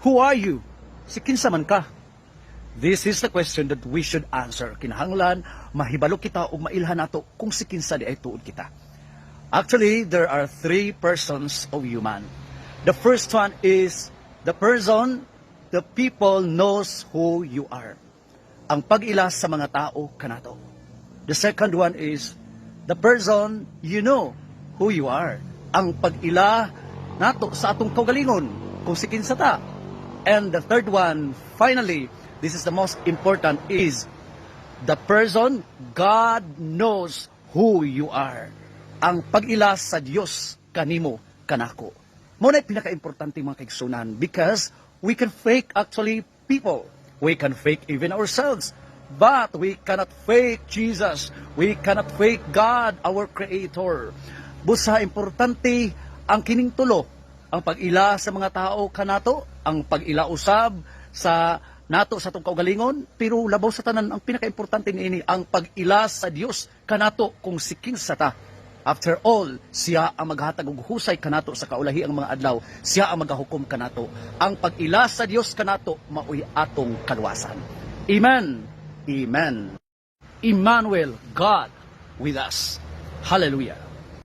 Who are you? Si kinsa man ka? This is the question that we should answer. Kinahanglan, mahibalo kita o mailhan nato kung si kinsa di ay tuod kita. Actually, there are three persons of human. The first one is the person, the people knows who you are. Ang pag-ila sa mga tao kanato. The second one is the person, you know who you are. Ang pag-ila nato sa atong kaugalingon kung si kinsa ta. And the third one, finally, this is the most important, is the person, God knows who you are. Ang pag-ila sa Diyos kanimo kanako. Muna pinaka-importante mga kaigsunan because we can fake actually people. We can fake even ourselves. But we cannot fake Jesus. We cannot fake God, our Creator. Busa importante ang kining tulo. Ang pag-ila sa mga tao kanato, ang pag-ila usab sa nato sa atong kaugalingon, pero labaw sa tanan ang pinaka-importante niini ang pag-ila sa Dios kanato kung si kinsa ta. After all, siya ang maghatag og husay kanato sa kaulahi ang mga adlaw. Siya ang magahukom kanato. Ang pag-ila sa Dios kanato maoy atong kaluwasan. Amen. Amen. Emmanuel, God with us. Hallelujah.